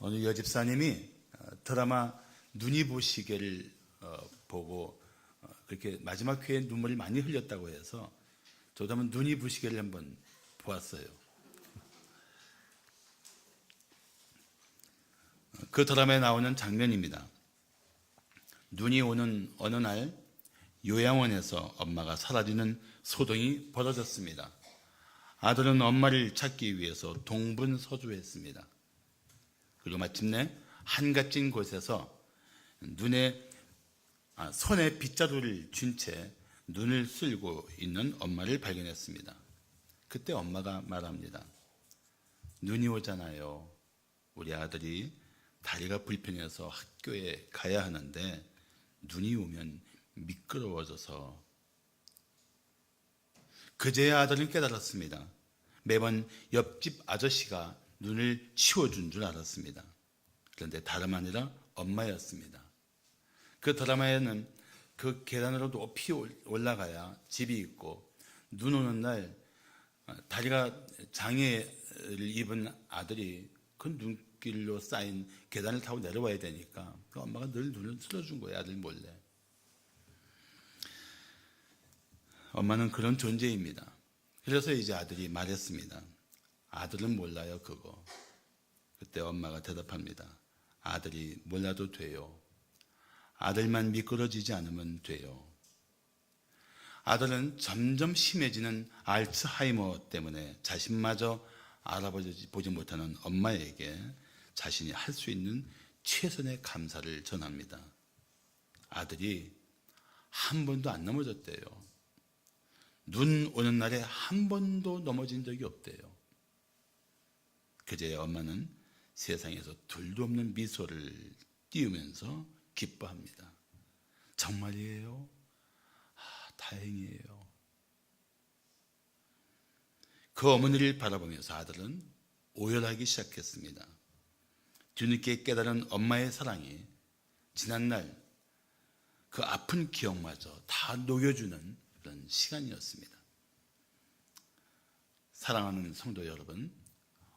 어느 여집사님이 드라마 눈이 부시게를 보고 그렇게 마지막 회에 눈물을 많이 흘렸다고 해서 저도 한번 눈이 부시게를 한번 보았어요. 그 드라마에 나오는 장면입니다. 눈이 오는 어느 날 요양원에서 엄마가 사라지는 소동이 벌어졌습니다. 아들은 엄마를 찾기 위해서 동분서주했습니다. 그리고 마침내 한갓진 곳에서 손에 빗자루를 쥔 채 눈을 쓸고 있는 엄마를 발견했습니다. 그때 엄마가 말합니다. 눈이 오잖아요. 우리 아들이 다리가 불편해서 학교에 가야 하는데 눈이 오면 미끄러워져서. 그제야 아들은 깨달았습니다. 매번 옆집 아저씨가 눈을 치워준 줄 알았습니다. 그런데 다름 아니라 엄마였습니다. 그 드라마에는 그 계단으로 높이 올라가야 집이 있고 눈 오는 날 다리가 장애를 입은 아들이 그 눈길로 쌓인 계단을 타고 내려와야 되니까 그 엄마가 늘 눈을 틀어준 거예요. 아들 몰래. 엄마는 그런 존재입니다. 그래서 이제 아들이 말했습니다. 아들은 몰라요, 그거. 그때 엄마가 대답합니다. 아들이 몰라도 돼요. 아들만 미끄러지지 않으면 돼요. 아들은 점점 심해지는 알츠하이머 때문에 자신마저 알아보지 못하는 엄마에게 자신이 할 수 있는 최선의 감사를 전합니다. 아들이 한 번도 안 넘어졌대요. 눈 오는 날에 한 번도 넘어진 적이 없대요. 그제야 엄마는 세상에서 둘도 없는 미소를 띄우면서 기뻐합니다. 정말이에요? 다행이에요. 그 어머니를 바라보면서 아들은 오열하기 시작했습니다. 뒤늦게 깨달은 엄마의 사랑이 지난날 그 아픈 기억마저 다 녹여주는 그런 시간이었습니다. 사랑하는 성도 여러분,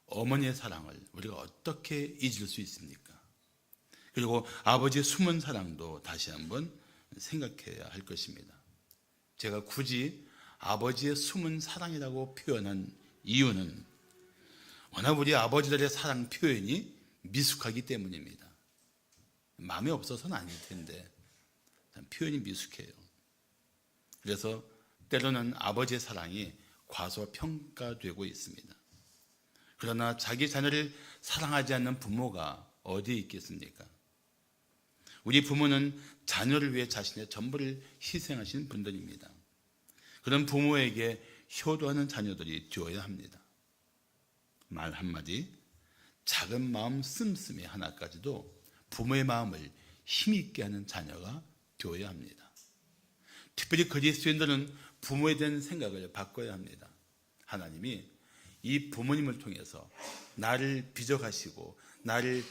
어머니의 사랑을 우리가 어떻게 잊을 수 있습니까? 그리고 아버지의 숨은 사랑도 다시 한번 생각해야 할 것입니다. 제가 굳이 아버지의 숨은 사랑이라고 표현한 이유는 워낙 우리 아버지들의 사랑 표현이 미숙하기 때문입니다. 마음이 없어서는 아닐 텐데 표현이 미숙해요. 그래서 때로는 아버지의 사랑이 과소평가되고 있습니다. 그러나 자기 자녀를 사랑하지 않는 부모가 어디에 있겠습니까? 우리 부모는 자녀를 위해 자신의 전부를 희생하신 분들입니다. 그런 부모에게 효도하는 자녀들이 되어야 합니다. 말 한마디, 작은 마음 씀씀이 하나까지도 부모의 마음을 힘있게 하는 자녀가 되어야 합니다. 특별히 그리스도인들은 부모에 대한 생각을 바꿔야 합니다. 하나님이 이 부모님을 통해서 나를 빚어가시고 나를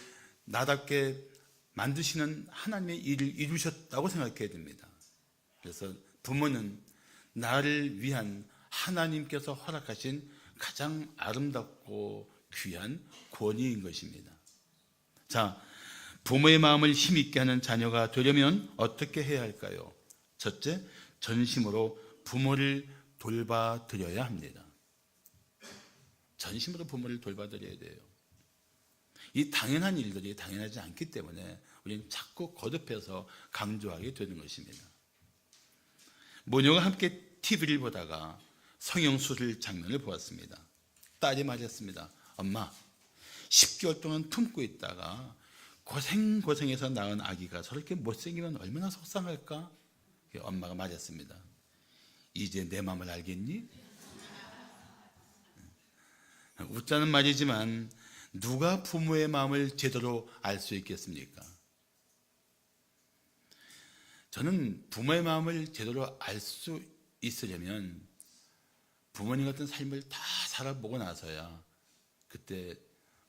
나답게 만드시는 하나님의 일을 이루셨다고 생각해야 됩니다. 그래서 부모는 나를 위한 하나님께서 허락하신 가장 아름답고 귀한 권위인 것입니다. 자, 부모의 마음을 힘있게 하는 자녀가 되려면 어떻게 해야 할까요? 첫째, 전심으로 부모를 돌봐드려야 합니다. 전심으로 부모를 돌봐드려야 돼요. 이 당연한 일들이 당연하지 않기 때문에 우리는 자꾸 거듭해서 강조하게 되는 것입니다. 모녀가 함께 TV를 보다가 성형수술 장면을 보았습니다. 딸이 말했습니다. 엄마, 10개월 동안 품고 있다가 고생해서 낳은 아기가 저렇게 못생기면 얼마나 속상할까? 엄마가 말했습니다. 이제 내 마음을 알겠니? 웃자는 말이지만 누가 부모의 마음을 제대로 알 수 있겠습니까? 저는 부모의 마음을 제대로 알 수 있으려면 부모님 같은 삶을 다 살아보고 나서야 그때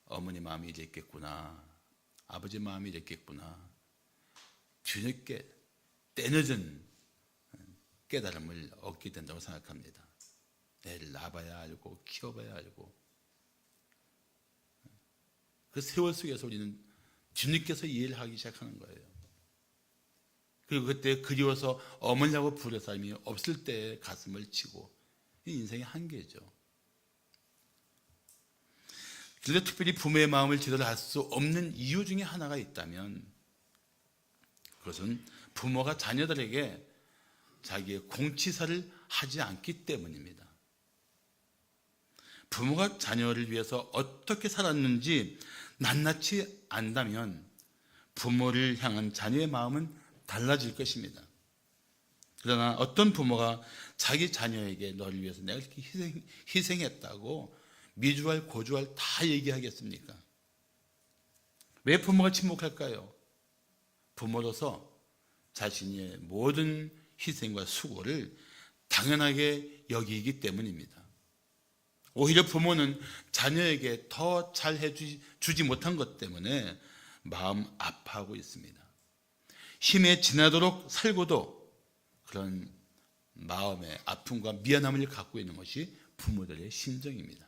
어머니 마음이 이랬겠구나, 아버지 마음이 이랬겠구나, 뒤늦게 때늦은 깨달음을 얻게 된다고 생각합니다. 애를 낳아봐야 알고 키워봐야 알고 그 세월 속에서 우리는 주님께서 이해를 하기 시작하는 거예요. 그리고 그때 그리워서 어머니라고 부를 사람이 없을 때 가슴을 치고, 이 인생의 한계죠. 그런데 특별히 부모의 마음을 제대로 알 수 없는 이유 중에 하나가 있다면, 그것은 부모가 자녀들에게 자기의 공치사를 하지 않기 때문입니다. 부모가 자녀를 위해서 어떻게 살았는지 낱낱이 안다면 부모를 향한 자녀의 마음은 달라질 것입니다. 그러나 어떤 부모가 자기 자녀에게 너를 위해서 내가 이렇게 희생했다고 미주알 고주알 다 얘기하겠습니까? 왜 부모가 침묵할까요? 부모로서 자신의 모든 희생과 수고를 당연하게 여기기 때문입니다. 오히려 부모는 자녀에게 더 잘해주지 못한 것 때문에 마음 아파하고 있습니다. 힘에 지나도록 살고도 그런 마음의 아픔과 미안함을 갖고 있는 것이 부모들의 심정입니다.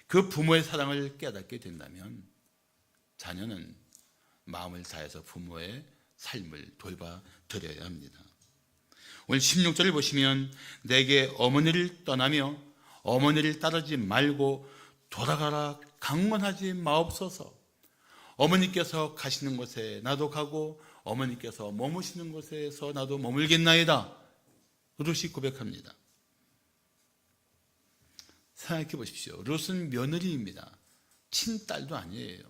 그 부모의 사랑을 깨닫게 된다면 자녀는 마음을 다해서 부모의 삶을 돌봐드려야 합니다. 오늘 16절을 보시면 내게 어머니를 떠나며 어머니를 따르지 말고 돌아가라 강권하지 마옵소서. 어머니께서 가시는 곳에 나도 가고 어머니께서 머무시는 곳에서 나도 머물겠나이다. 룻이 고백합니다. 생각해 보십시오. 룻은 며느리입니다. 친딸도 아니에요.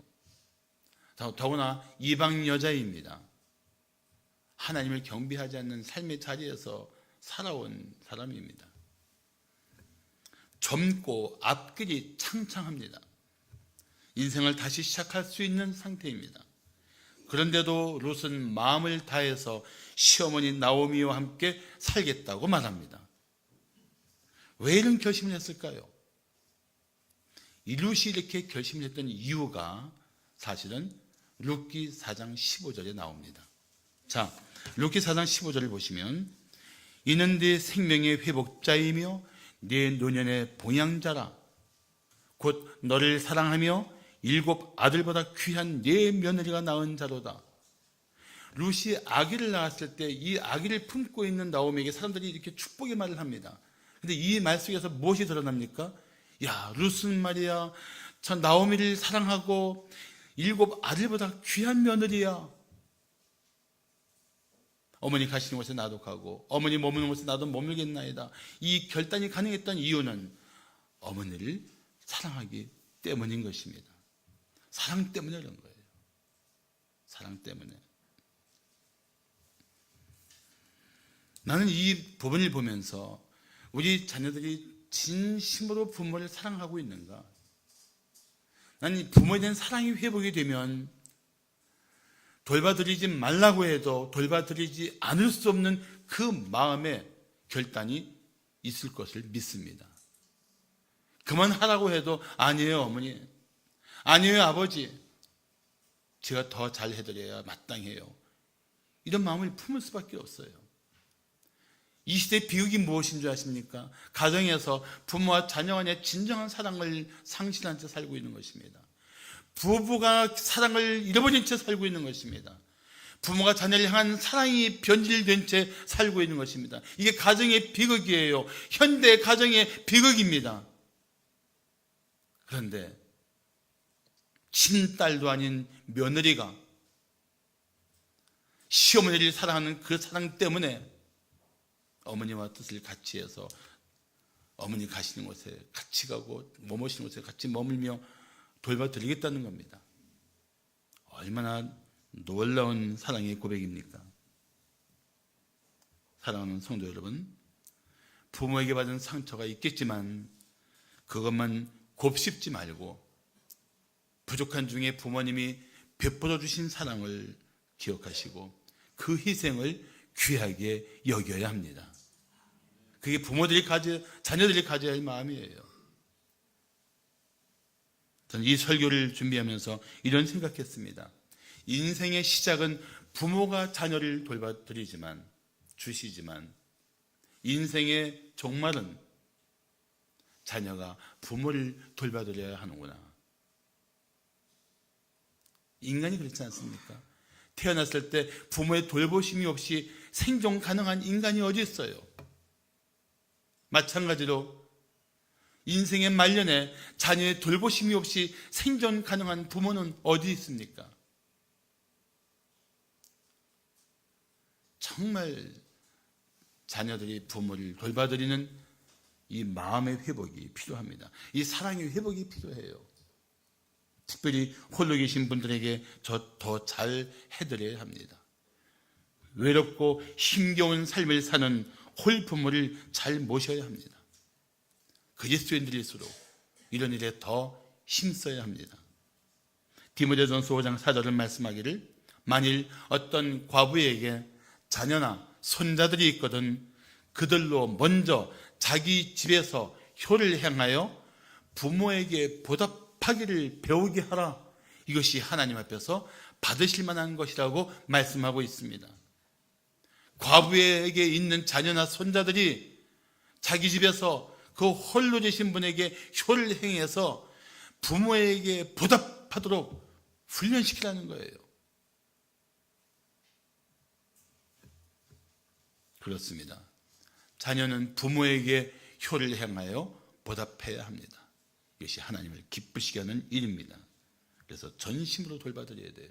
더구나 이방 여자입니다. 하나님을 경배하지 않는 삶의 자리에서 살아온 사람입니다. 젊고 앞길이 창창합니다. 인생을 다시 시작할 수 있는 상태입니다. 그런데도 룻은 마음을 다해서 시어머니 나오미와 함께 살겠다고 말합니다. 왜 이런 결심을 했을까요? 이 룻이 이렇게 결심을 했던 이유가 사실은 룻기 4장 15절에 나옵니다. 자, 룻기 4장 15절을 보시면 이는 네 생명의 회복자이며 네 노년의 봉양자라. 곧 너를 사랑하며 7 아들보다 귀한 네 며느리가 낳은 자로다. 룻이 아기를 낳았을 때 이 아기를 품고 있는 나오미에게 사람들이 이렇게 축복의 말을 합니다. 근데 이 말 속에서 무엇이 드러납니까? 야, 룻은 말이야, 저 나오미를 사랑하고 7 아들보다 귀한 며느리야. 어머니 가시는 곳에 나도 가고 어머니 머무는 곳에 나도 머물겠나이다. 이 결단이 가능했던 이유는 어머니를 사랑하기 때문인 것입니다. 사랑 때문에 그런 거예요. 사랑 때문에. 나는 이 부분을 보면서 우리 자녀들이 진심으로 부모를 사랑하고 있는가? 나는 부모에 대한 사랑이 회복이 되면 돌봐드리지 말라고 해도 돌봐드리지 않을 수 없는 그 마음의 결단이 있을 것을 믿습니다. 그만하라고 해도 아니에요 어머니, 아니에요 아버지, 제가 더 잘해드려야 마땅해요. 이런 마음을 품을 수밖에 없어요. 이 시대의 비극이 무엇인 줄 아십니까? 가정에서 부모와 자녀 간의 진정한 사랑을 상실한 채 살고 있는 것입니다. 부부가 사랑을 잃어버린 채 살고 있는 것입니다. 부모가 자녀를 향한 사랑이 변질된 채 살고 있는 것입니다. 이게 가정의 비극이에요. 현대 가정의 비극입니다. 그런데 친딸도 아닌 며느리가 시어머니를 사랑하는 그 사랑 때문에 어머니와 뜻을 같이 해서 어머니 가시는 곳에 같이 가고 머무시는 곳에 같이 머물며 돌봐드리겠다는 겁니다. 얼마나 놀라운 사랑의 고백입니까? 사랑하는 성도 여러분, 부모에게 받은 상처가 있겠지만 그것만 곱씹지 말고 부족한 중에 부모님이 베풀어 주신 사랑을 기억하시고 그 희생을 귀하게 여겨야 합니다. 그게 자녀들이 가져야 할 마음이에요. 저는 이 설교를 준비하면서 이런 생각했습니다. 인생의 시작은 부모가 자녀를 주시지만 인생의 종말은 자녀가 부모를 돌봐드려야 하는구나. 인간이 그렇지 않습니까? 태어났을 때 부모의 돌보심이 없이 생존 가능한 인간이 어디 있어요? 마찬가지로 인생의 말년에 자녀의 돌보심이 없이 생존 가능한 부모는 어디 있습니까? 정말 자녀들이 부모를 돌봐드리는 이 마음의 회복이 필요합니다. 이 사랑의 회복이 필요해요. 특별히 홀로 계신 분들에게 더 잘 해드려야 합니다. 외롭고 힘겨운 삶을 사는 홀부모를 잘 모셔야 합니다. 그리스도인들일수록 이런 일에 더 힘써야 합니다. 디모데전서 5장 4절은 말씀하기를 만일 어떤 과부에게 자녀나 손자들이 있거든 그들로 먼저 자기 집에서 효를 행하여 부모에게 보답하기를 배우게 하라. 이것이 하나님 앞에서 받으실 만한 것이라고 말씀하고 있습니다. 과부에게 있는 자녀나 손자들이 자기 집에서 그 홀로 계신 분에게 효를 행해서 부모에게 보답하도록 훈련시키라는 거예요. 그렇습니다. 자녀는 부모에게 효를 행하여 보답해야 합니다. 이것이 하나님을 기쁘시게 하는 일입니다. 그래서 전심으로 돌봐드려야 돼요.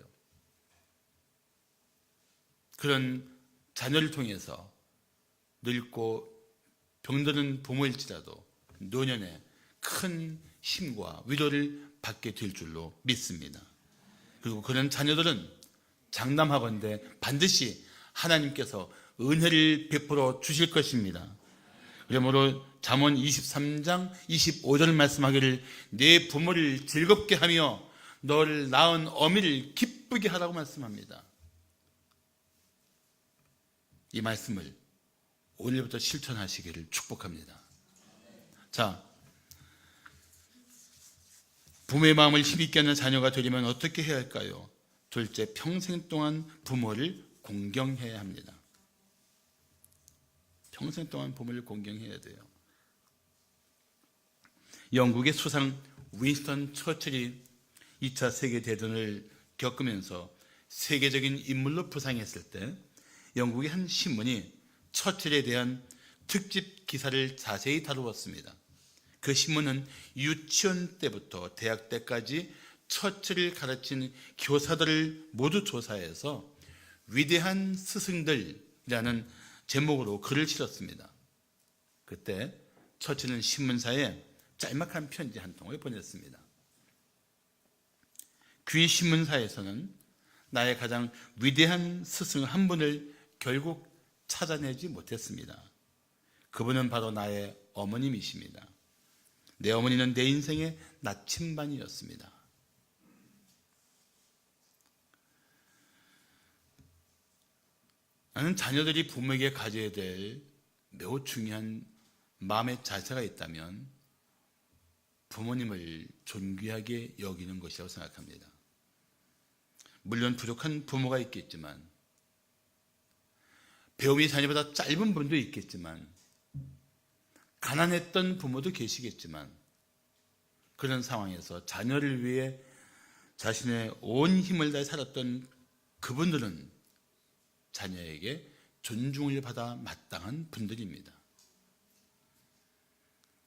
그런 자녀를 통해서 늙고 병드는 부모일지라도 노년에 큰 힘과 위로를 받게 될 줄로 믿습니다. 그리고 그런 자녀들은 장담하건대 반드시 하나님께서 은혜를 베풀어 주실 것입니다. 그러므로 잠언 23장 25절 말씀하기를 내 부모를 즐겁게 하며 너를 낳은 어미를 기쁘게 하라고 말씀합니다. 이 말씀을 오늘부터 실천하시기를 축복합니다. 자, 부모의 마음을 힘있게 하는 자녀가 되려면 어떻게 해야 할까요? 둘째, 평생 동안 부모를 공경해야 합니다. 평생 동안 부모를 공경해야 돼요. 영국의 수상 윈스턴 처칠이 2차 세계대전을 겪으면서 세계적인 인물로 부상했을 때 영국의 한 신문이 처칠에 대한 특집 기사를 자세히 다루었습니다. 그 신문은 유치원 때부터 대학 때까지 처칠을 가르친 교사들을 모두 조사해서 위대한 스승들이라는 제목으로 글을 실었습니다. 그때 처칠은 신문사에 짤막한 편지 한 통을 보냈습니다. 귀 신문사에서는 나의 가장 위대한 스승 한 분을 결국 찾아내지 못했습니다. 그분은 바로 나의 어머님이십니다. 내 어머니는 내 인생의 나침반이었습니다. 나는 자녀들이 부모에게 가져야 될 매우 중요한 마음의 자세가 있다면 부모님을 존귀하게 여기는 것이라고 생각합니다. 물론 부족한 부모가 있겠지만 배움이 자녀보다 짧은 분도 있겠지만 가난했던 부모도 계시겠지만 그런 상황에서 자녀를 위해 자신의 온 힘을 다해 살았던 그분들은 자녀에게 존중을 받아 마땅한 분들입니다.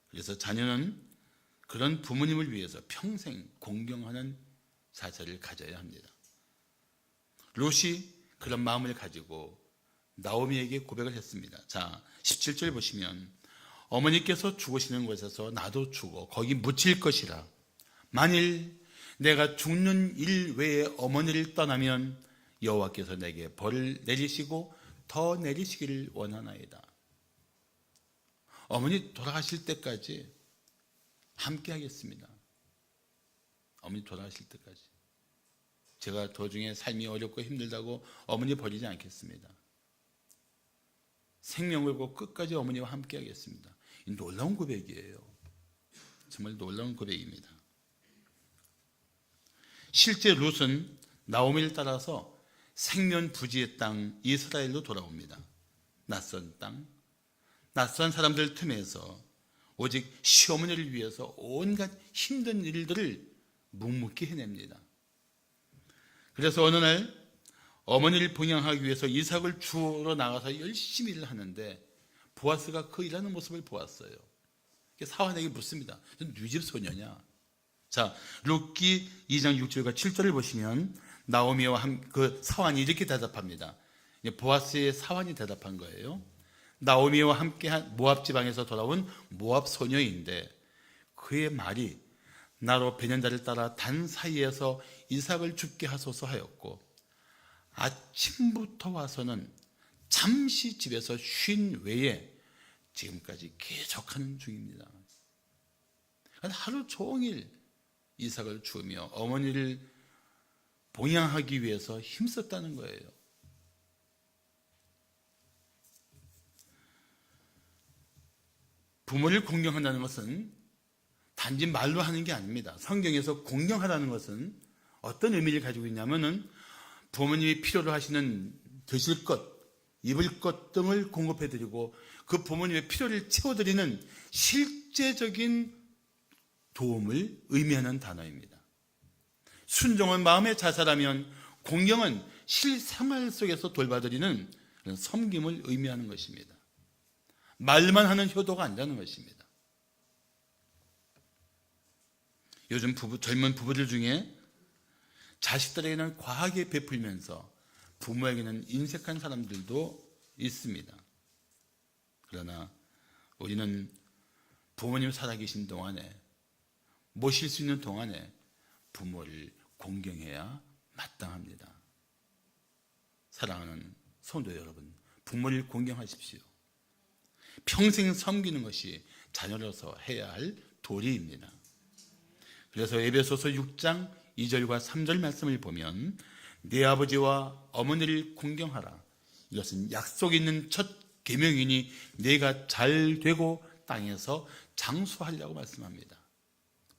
그래서 자녀는 그런 부모님을 위해서 평생 공경하는 자세를 가져야 합니다. 롯이 그런 마음을 가지고 나오미에게 고백을 했습니다. 자, 17절 보시면 어머니께서 죽으시는 곳에서 나도 죽어 거기 묻힐 것이라. 만일 내가 죽는 일 외에 어머니를 떠나면 여호와께서 내게 벌을 내리시고 더 내리시기를 원하나이다. 어머니 돌아가실 때까지 함께 하겠습니다. 어머니 돌아가실 때까지. 제가 도중에 삶이 어렵고 힘들다고 어머니 버리지 않겠습니다. 생명 걸고 끝까지 어머니와 함께 하겠습니다. 이 놀라운 고백이에요. 정말 놀라운 고백입니다. 실제 룻은 나오미를 따라서 생면 부지의 땅 이스라엘로 돌아옵니다. 낯선 땅, 낯선 사람들 틈에서 오직 시어머니를 위해서 온갖 힘든 일들을 묵묵히 해냅니다. 그래서 어느 날 어머니를 봉양하기 위해서 이삭을 주우러 나가서 열심히 일을 하는데 보아스가 그 일하는 모습을 보았어요. 사환에게 묻습니다. 네 집 소녀냐? 자, 룻기 2장 6절과 7절을 보시면 나오미와 그 사환이 이렇게 대답합니다. 보아스의 사환이 대답한 거예요. 나오미와 함께 모압 지방에서 돌아온 모압 소녀인데 그의 말이 나로 배년자를 따라 단 사이에서 이삭을 죽게 하소서 하였고 아침부터 와서는 잠시 집에서 쉰 외에 지금까지 계속하는 중입니다. 하루 종일 이삭을 주며 어머니를 봉양하기 위해서 힘썼다는 거예요. 부모를 공경한다는 것은 단지 말로 하는 게 아닙니다. 성경에서 공경하라는 것은 어떤 의미를 가지고 있냐면은 부모님이 필요로 하시는 드실 것, 입을 것 등을 공급해드리고 그 부모님의 필요를 채워드리는 실제적인 도움을 의미하는 단어입니다. 순종은 마음의 자세라면 공경은 실생활 속에서 돌봐드리는 그런 섬김을 의미하는 것입니다. 말만 하는 효도가 아니라는 것입니다. 요즘 젊은 부부들 중에 자식들에게는 과하게 베풀면서 부모에게는 인색한 사람들도 있습니다. 그러나 우리는 부모님 살아계신 동안에 모실 수 있는 동안에 부모를 공경해야 마땅합니다. 사랑하는 성도 여러분, 부모를 공경하십시오. 평생 섬기는 것이 자녀로서 해야 할 도리입니다. 그래서 에베소서 6장 2절과 3절 말씀을 보면 네 아버지와 어머니를 공경하라. 이것은 약속 있는 첫 계명이니 네가 잘 되고 땅에서 장수하려고 말씀합니다.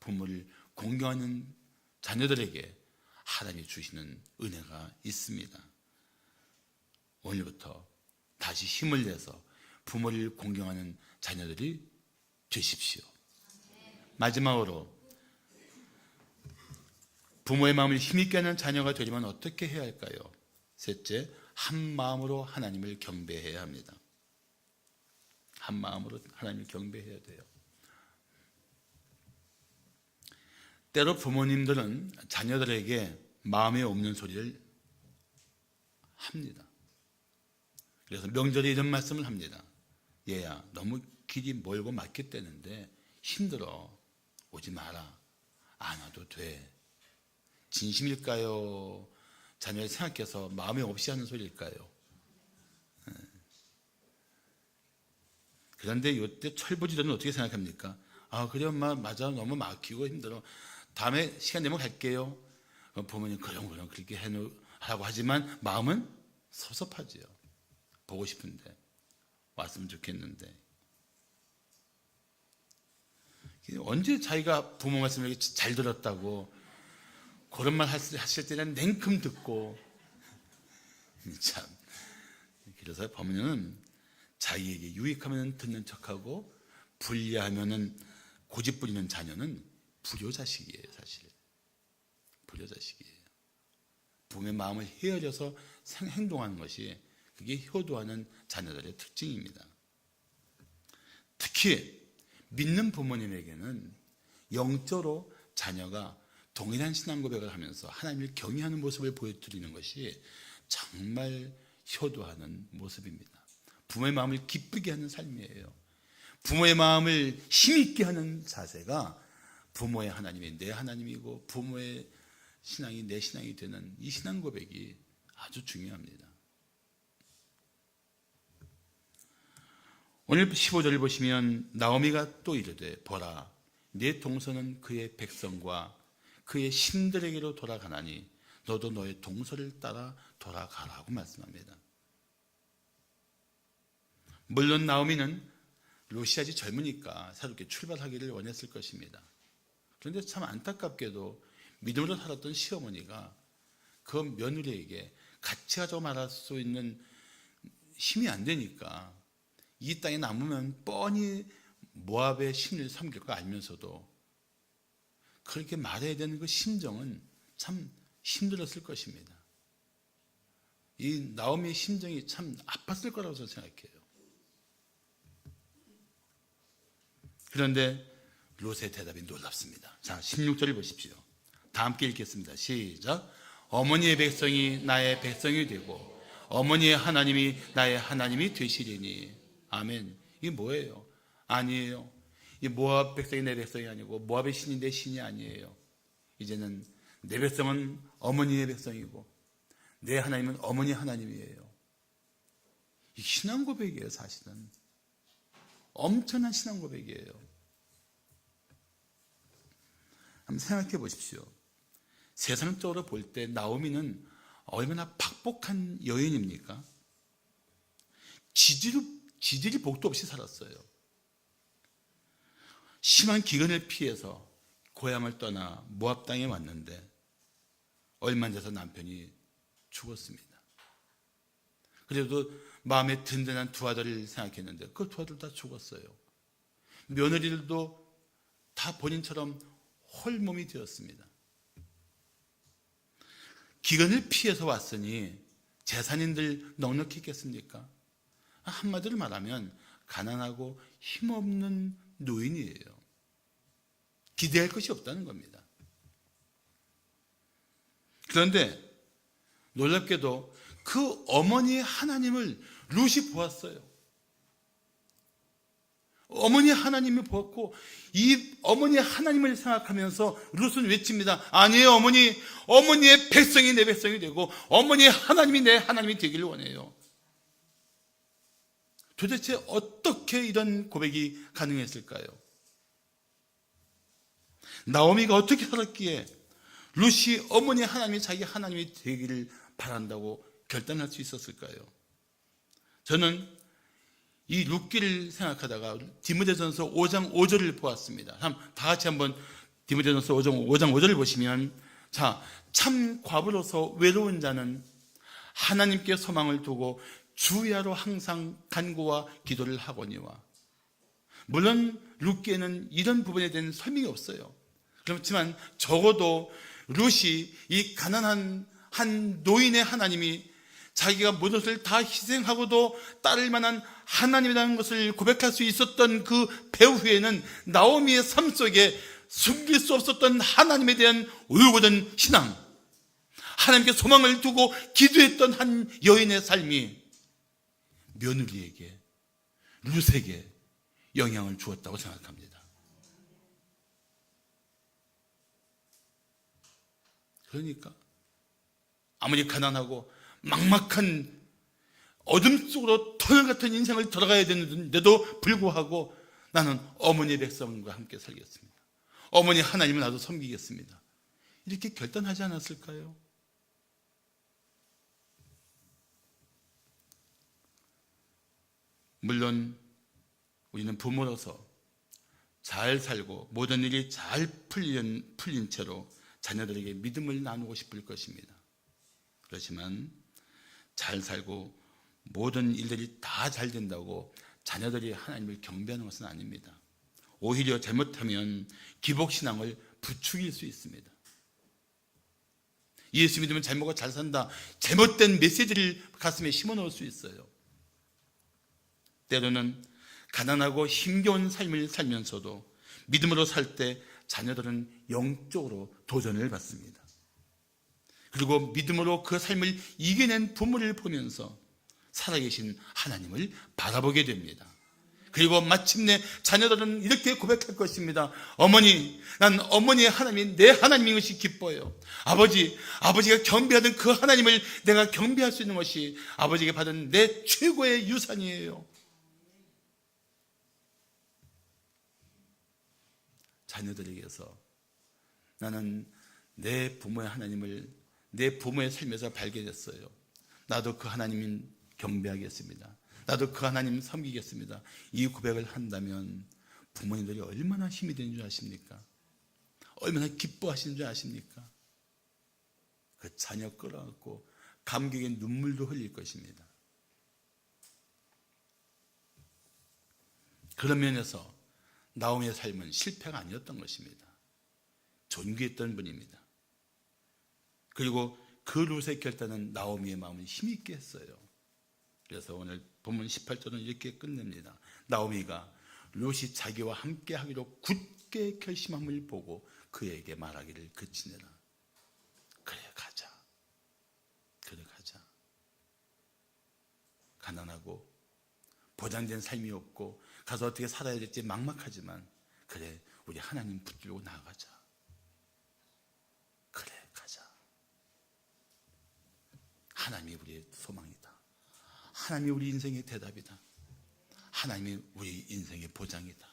부모를 공경하는 자녀들에게 하나님이 주시는 은혜가 있습니다. 오늘부터 다시 힘을 내서 부모를 공경하는 자녀들이 되십시오. 마지막으로 부모의 마음을 힘있게 하는 자녀가 되려면 어떻게 해야 할까요? 셋째, 한 마음으로 하나님을 경배해야 합니다. 한 마음으로 하나님을 경배해야 돼요. 때로 부모님들은 자녀들에게 마음에 없는 소리를 합니다. 그래서 명절에 이런 말씀을 합니다. 얘야, 너무 길이 멀고 막혔다는데 힘들어. 오지 마라. 안 와도 돼. 진심일까요? 자녀를 생각해서 마음에 없이 하는 소리일까요? 그런데 이때 철부지들은 어떻게 생각합니까? 아, 그래 엄마, 맞아, 너무 막히고 힘들어. 다음에 시간 되면 갈게요. 부모님 그럼 그렇게 해놓으라고 하지만 마음은 섭섭하지요. 보고 싶은데 왔으면 좋겠는데. 언제 자기가 부모 말씀을 잘 들었다고 그런 말 하실 때는 냉큼 듣고 참. 그래서 보면은 자기에게 유익하면 듣는 척하고 불리하면은 고집 부리는 자녀는 불효자식이에요. 사실 불효자식이에요. 부모의 마음을 헤아려서 행동하는 것이 그게 효도하는 자녀들의 특징입니다. 특히 믿는 부모님에게는 영적으로 자녀가 동일한 신앙 고백을 하면서 하나님을 경외하는 모습을 보여드리는 것이 정말 효도하는 모습입니다. 부모의 마음을 기쁘게 하는 삶이에요. 부모의 마음을 힘있게 하는 자세가 부모의 하나님이 내 하나님이고 부모의 신앙이 내 신앙이 되는 이 신앙 고백이 아주 중요합니다. 오늘 15절을 보시면 나오미가 또 이르되 보라 네 동서는 그의 백성과 그의 신들에게로 돌아가나니 너도 너의 동서를 따라 돌아가라고 말씀합니다. 물론 나오미는 롯이 아직 젊으니까 새롭게 출발하기를 원했을 것입니다. 그런데 참 안타깝게도 믿음으로 살았던 시어머니가 그 며느리에게 같이 가자고 말할 수 있는 힘이 안 되니까 이 땅에 남으면 뻔히 모압의 신을 섬길 거 알면서도 그렇게 말해야 되는 그 심정은 참 힘들었을 것입니다. 이 나오미의 심정이 참 아팠을 거라고 저는 생각해요. 그런데 롯의 대답이 놀랍습니다. 자, 16절을 보십시오. 다 함께 읽겠습니다. 시작. 어머니의 백성이 나의 백성이 되고 어머니의 하나님이 나의 하나님이 되시리니. 아멘. 이게 뭐예요? 아니에요. 이 모압 백성이 내 백성이 아니고 모압의 신이 내 신이 아니에요. 이제는 내 백성은 어머니의 백성이고 내 하나님은 어머니 하나님이에요. 이 신앙 고백이에요. 사실은 엄청난 신앙 고백이에요. 한번 생각해 보십시오. 세상적으로 볼 때 나오미는 얼마나 박복한 여인입니까? 지질이 복도 없이 살았어요. 심한 기근을 피해서 고향을 떠나 모압 땅에 왔는데 얼마 안 돼서 남편이 죽었습니다. 그래도 마음에 든든한 두 아들을 생각했는데 그 두 아들 다 죽었어요. 며느리들도 다 본인처럼 홀몸이 되었습니다. 기근을 피해서 왔으니 제산인들 넉넉히 있겠습니까? 한마디로 말하면 가난하고 힘없는 노인이에요. 기대할 것이 없다는 겁니다. 그런데 놀랍게도 그 어머니의 하나님을 룻이 보았어요. 어머니 하나님이 보았고 이 어머니 하나님을 생각하면서 룻은 외칩니다. 아니에요, 어머니. 어머니의 백성이 내 백성이 되고 어머니의 하나님이 내 하나님이 되기를 원해요. 도대체 어떻게 이런 고백이 가능했을까요? 나오미가 어떻게 살았기에 룻이 어머니 하나님이 자기 하나님이 되기를 바란다고 결단할 수 있었을까요? 저는 이 룻기를 생각하다가 디모데전서 5장 5절을 보았습니다. 다 같이 한번 디모데전서 5장 5절을 보시면, 자, 참 과부로서 외로운 자는 하나님께 소망을 두고 주야로 항상 간구와 기도를 하거니와. 물론 룻기에는 이런 부분에 대한 설명이 없어요. 그렇지만 적어도 룻이 이 가난한 한 노인의 하나님이 자기가 모든 것을 다 희생하고도 따를 만한 하나님이라는 것을 고백할 수 있었던 그 배후에는 나오미의 삶 속에 숨길 수 없었던 하나님에 대한 오요고든 신앙, 하나님께 소망을 두고 기도했던 한 여인의 삶이 며느리에게, 룻에게 영향을 주었다고 생각합니다. 그러니까 아무리 가난하고 막막한 어둠 속으로 터널 같은 인생을 돌아가야 되는데도 불구하고 나는 어머니의 백성과 함께 살겠습니다. 어머니 하나님을 나도 섬기겠습니다. 이렇게 결단하지 않았을까요? 물론 우리는 부모로서 잘 살고 모든 일이 잘 풀린 채로 자녀들에게 믿음을 나누고 싶을 것입니다. 그렇지만 잘 살고 모든 일들이 다 잘 된다고 자녀들이 하나님을 경배하는 것은 아닙니다. 오히려 잘못하면 기복신앙을 부추길 수 있습니다. 예수 믿으면 잘 먹고 잘 산다, 잘못된 메시지를 가슴에 심어놓을 수 있어요. 때로는 가난하고 힘겨운 삶을 살면서도 믿음으로 살 때 자녀들은 영적으로 도전을 받습니다. 그리고 믿음으로 그 삶을 이겨낸 부모를 보면서 살아계신 하나님을 바라보게 됩니다. 그리고 마침내 자녀들은 이렇게 고백할 것입니다. 어머니, 난 어머니의 하나님이 내 하나님인 것이 기뻐요. 아버지가 경배하던 그 하나님을 내가 경배할 수 있는 것이 아버지에게 받은 내 최고의 유산이에요. 자녀들에게서 나는 내 부모의 하나님을 내 부모의 삶에서 발견했어요. 나도 그 하나님 경배하겠습니다. 나도 그 하나님 섬기겠습니다. 이 고백을 한다면 부모님들이 얼마나 힘이 되는 줄 아십니까? 얼마나 기뻐하시는 줄 아십니까? 그 자녀 끌어안고 감격의 눈물도 흘릴 것입니다. 그런 면에서 나오미의 삶은 실패가 아니었던 것입니다. 존귀했던 분입니다. 그리고 그 룻의 결단은 나오미의 마음을 힘있게 했어요. 그래서 오늘 본문 18절은 이렇게 끝냅니다. 나오미가 룻이 자기와 함께 하기로 굳게 결심함을 보고 그에게 말하기를 그치니라. 그래 가자. 그래 가자. 가난하고 보장된 삶이 없고 가서 어떻게 살아야 될지 막막하지만 그래 우리 하나님 붙들고 나아가자. 그래 가자. 하나님이 우리의 소망이다. 하나님이 우리 인생의 대답이다. 하나님이 우리 인생의 보장이다.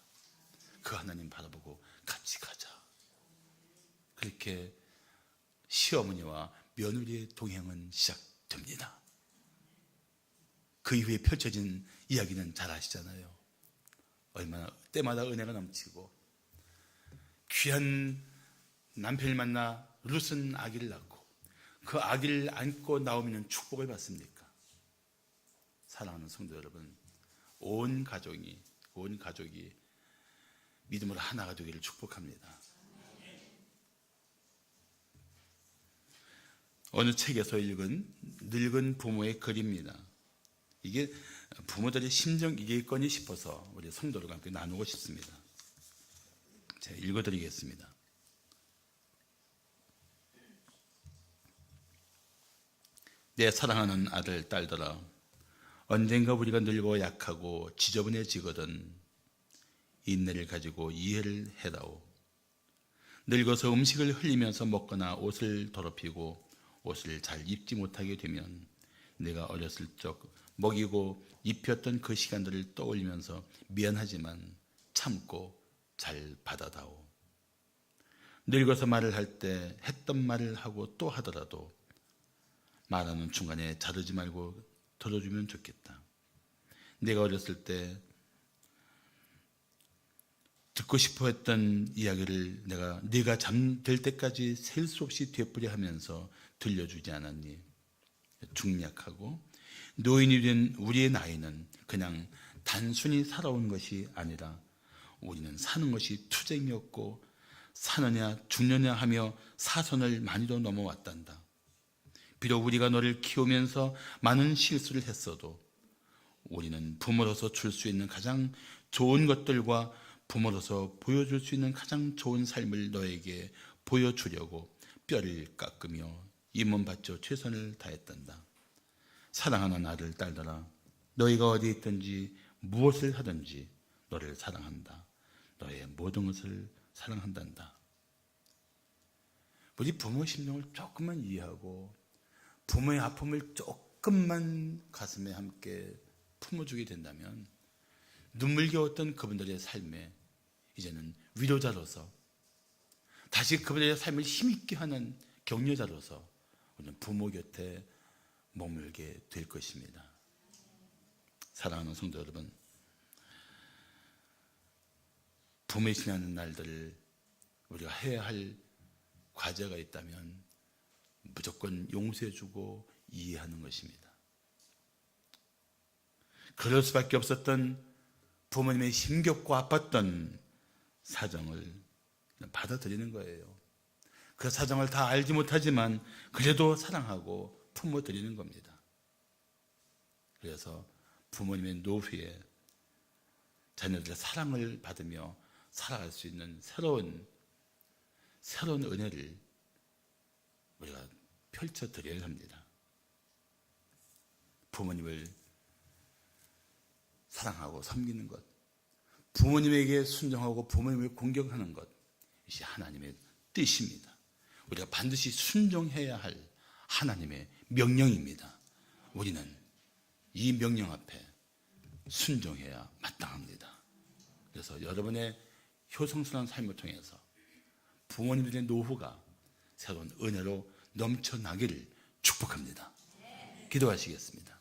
그 하나님 바라보고 같이 가자. 그렇게 시어머니와 며느리의 동행은 시작됩니다. 그 이후에 펼쳐진 이야기는 잘 아시잖아요. 얼마나 때마다 은혜가 넘치고 귀한 남편을 만나 룻은 아기를 낳고 그 아기를 안고 나오면 축복을 받습니까? 사랑하는 성도 여러분, 온 가족이 믿음으로 하나가 되기를 축복합니다. 어느 책에서 읽은 늙은 부모의 글입니다. 이게 부모들의 심정이겠거니 싶어서 우리 성도들과 함께 나누고 싶습니다. 제가 읽어드리겠습니다. 내 사랑하는 아들, 딸들아, 언젠가 우리가 늙고 약하고 지저분해지거든 인내를 가지고 이해를 해다오. 늙어서 음식을 흘리면서 먹거나 옷을 더럽히고 옷을 잘 입지 못하게 되면 내가 어렸을 적 먹이고 입혔던 그 시간들을 떠올리면서 미안하지만 참고 잘 받아다오. 늙어서 말을 할 때 했던 말을 하고 또 하더라도 말하는 중간에 자르지 말고 들어주면 좋겠다. 내가 어렸을 때 듣고 싶어 했던 이야기를 네가 잠들 때까지 셀 수 없이 되풀이 하면서 들려주지 않았니? 중약하고 노인이 된 우리의 나이는 그냥 단순히 살아온 것이 아니라 우리는 사는 것이 투쟁이었고 사느냐 죽느냐 하며 사선을 많이도 넘어왔단다. 비록 우리가 너를 키우면서 많은 실수를 했어도 우리는 부모로서 줄 수 있는 가장 좋은 것들과 부모로서 보여줄 수 있는 가장 좋은 삶을 너에게 보여주려고 뼈를 깎으며 임원 바쳐 최선을 다했단다. 사랑하는 아들, 딸들아, 너희가 어디 있든지 무엇을 하든지 너를 사랑한다. 너의 모든 것을 사랑한단다. 우리 부모의 심정을 조금만 이해하고 부모의 아픔을 조금만 가슴에 함께 품어주게 된다면 눈물겨웠던 그분들의 삶에 이제는 위로자로서 다시 그분들의 삶을 힘있게 하는 격려자로서 우리는 부모 곁에 머물게 될 것입니다. 사랑하는 성도 여러분, 부모의 지나는 날들을 우리가 해야 할 과제가 있다면 무조건 용서해주고 이해하는 것입니다. 그럴 수밖에 없었던 부모님의 힘겹고 아팠던 사정을 받아들이는 거예요. 그 사정을 다 알지 못하지만 그래도 사랑하고 품어드리는 겁니다. 그래서 부모님의 노후에 자녀들의 사랑을 받으며 살아갈 수 있는 새로운 은혜를 우리가 펼쳐드려야 합니다. 부모님을 사랑하고 섬기는 것, 부모님에게 순종하고 부모님을 공경하는 것, 이것이 하나님의 뜻입니다. 우리가 반드시 순종해야 할 하나님의 명령입니다. 우리는 이 명령 앞에 순종해야 마땅합니다. 그래서 여러분의 효성스러운 삶을 통해서 부모님들의 노후가 새로운 은혜로 넘쳐나기를 축복합니다. 기도하시겠습니다.